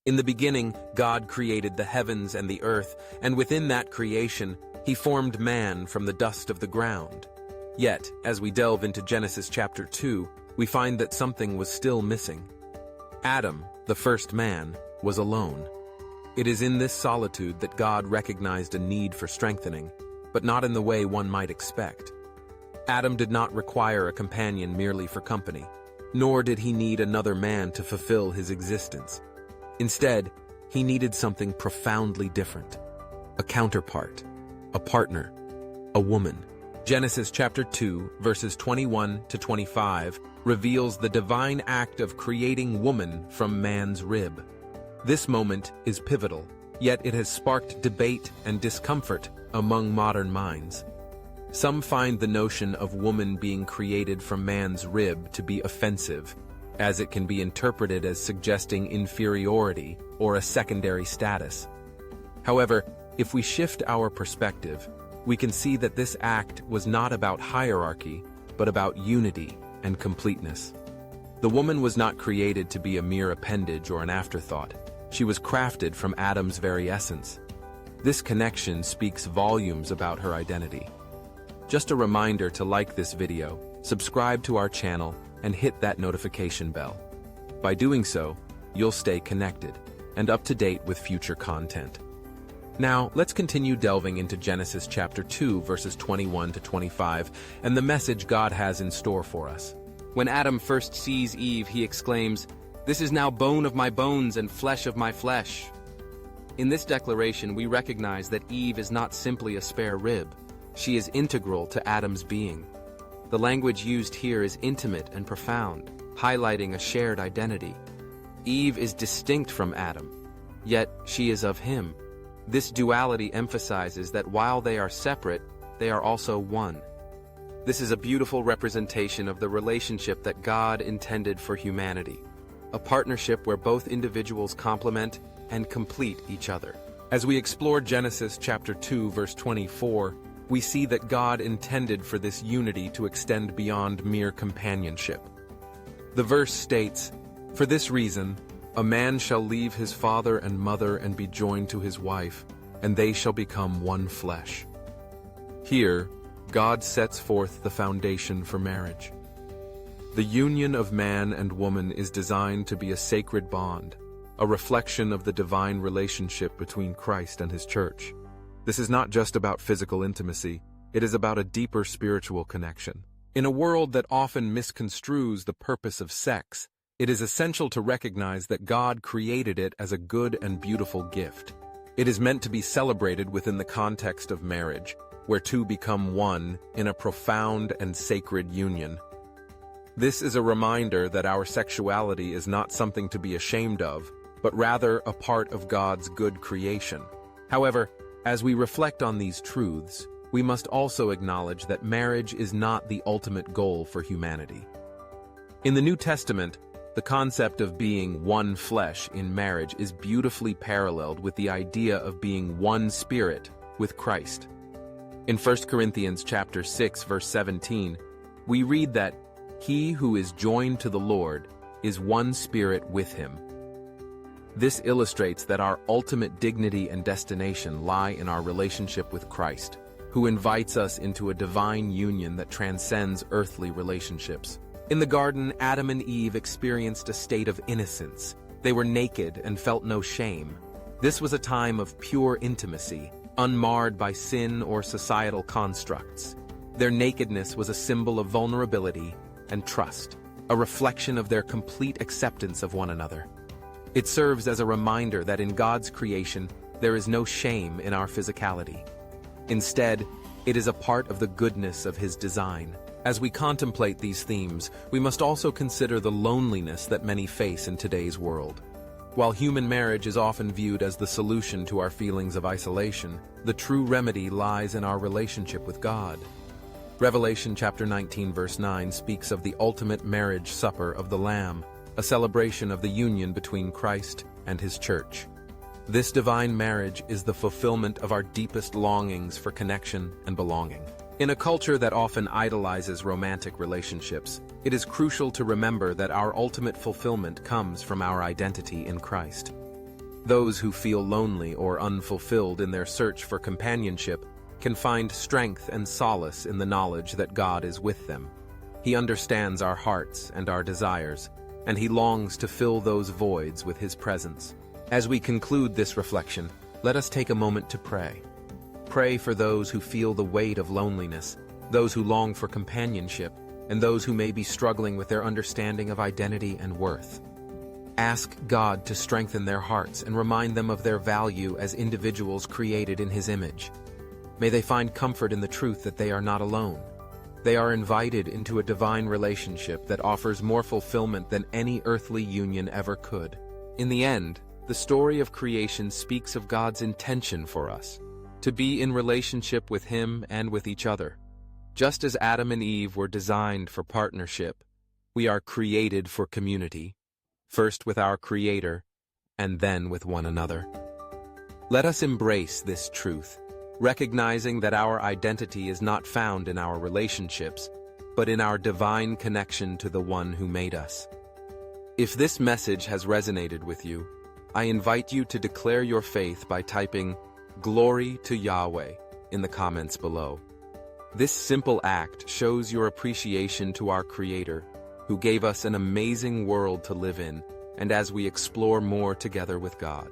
In the beginning, God created the heavens and the earth, and within that creation, he formed man from the dust of the ground. Yet, as we delve into Genesis chapter 2, we find that something was still missing. Adam, the first man, was alone. It is in this solitude that God recognized a need for strengthening, but not in the way one might expect. Adam did not require a companion merely for company, nor did he need another man to fulfill his existence. Instead, he needed something profoundly different: a counterpart, a partner, a woman. Genesis chapter 2, verses 21 to 25 reveals the divine act of creating woman from man's rib. This moment is pivotal, yet it has sparked debate and discomfort among modern minds. Some find the notion of woman being created from man's rib to be offensive, as it can be interpreted as suggesting inferiority or a secondary status. However, if we shift our perspective, we can see that this act was not about hierarchy, but about unity and completeness. The woman was not created to be a mere appendage or an afterthought. She was crafted from Adam's very essence. This connection speaks volumes about her identity. Just a reminder to like this video, subscribe to our channel, and hit that notification bell. By doing so, you'll stay connected and up to date with future content. Now, let's continue delving into Genesis chapter 2, verses 21 to 25, and the message God has in store for us. When Adam first sees Eve, he exclaims, "This is now bone of my bones and flesh of my flesh." In this declaration, we recognize that Eve is not simply a spare rib. She is integral to Adam's being. The language used here is intimate and profound, highlighting a shared identity. Eve is distinct from Adam, yet she is of him. This duality emphasizes that while they are separate, they are also one. This is a beautiful representation of the relationship that God intended for humanity, a partnership where both individuals complement and complete each other. As we explore Genesis chapter 2, verse 24, we see that God intended for this unity to extend beyond mere companionship. The verse states, "For this reason, a man shall leave his father and mother and be joined to his wife, and they shall become one flesh." Here, God sets forth the foundation for marriage. The union of man and woman is designed to be a sacred bond, a reflection of the divine relationship between Christ and his church. This is not just about physical intimacy, it is about a deeper spiritual connection. In a world that often misconstrues the purpose of sex, it is essential to recognize that God created it as a good and beautiful gift. It is meant to be celebrated within the context of marriage, where two become one in a profound and sacred union. This is a reminder that our sexuality is not something to be ashamed of, but rather a part of God's good creation. However, as we reflect on these truths, we must also acknowledge that marriage is not the ultimate goal for humanity. In the New Testament, the concept of being one flesh in marriage is beautifully paralleled with the idea of being one spirit with Christ. In 1 Corinthians chapter 6, verse 17, we read that he who is joined to the Lord is one spirit with him. This illustrates that our ultimate dignity and destination lie in our relationship with Christ, who invites us into a divine union that transcends earthly relationships. In the garden, Adam and Eve experienced a state of innocence. They were naked and felt no shame. This was a time of pure intimacy, unmarred by sin or societal constructs. Their nakedness was a symbol of vulnerability and trust, a reflection of their complete acceptance of one another. It serves as a reminder that in God's creation, there is no shame in our physicality. Instead, it is a part of the goodness of his design. As we contemplate these themes, we must also consider the loneliness that many face in today's world. While human marriage is often viewed as the solution to our feelings of isolation, the true remedy lies in our relationship with God. Revelation chapter 19, verse 9 speaks of the ultimate marriage supper of the Lamb, a celebration of the union between Christ and his church. This divine marriage is the fulfillment of our deepest longings for connection and belonging. In a culture that often idolizes romantic relationships, it is crucial to remember that our ultimate fulfillment comes from our identity in Christ. Those who feel lonely or unfulfilled in their search for companionship can find strength and solace in the knowledge that God is with them. He understands our hearts and our desires, and He longs to fill those voids with His presence. As we conclude this reflection, let us take a moment to pray. Pray for those who feel the weight of loneliness, those who long for companionship, and those who may be struggling with their understanding of identity and worth. Ask God to strengthen their hearts and remind them of their value as individuals created in His image. May they find comfort in the truth that they are not alone. They are invited into a divine relationship that offers more fulfillment than any earthly union ever could. In the end, the story of creation speaks of God's intention for us, to be in relationship with Him and with each other. Just as Adam and Eve were designed for partnership, we are created for community, first with our Creator, and then with one another. Let us embrace this truth, recognizing that our identity is not found in our relationships, but in our divine connection to the One who made us. If this message has resonated with you, I invite you to declare your faith by typing "Glory to Yahweh" in the comments below. This simple act shows your appreciation to our Creator, who gave us an amazing world to live in, and as we explore more together with God.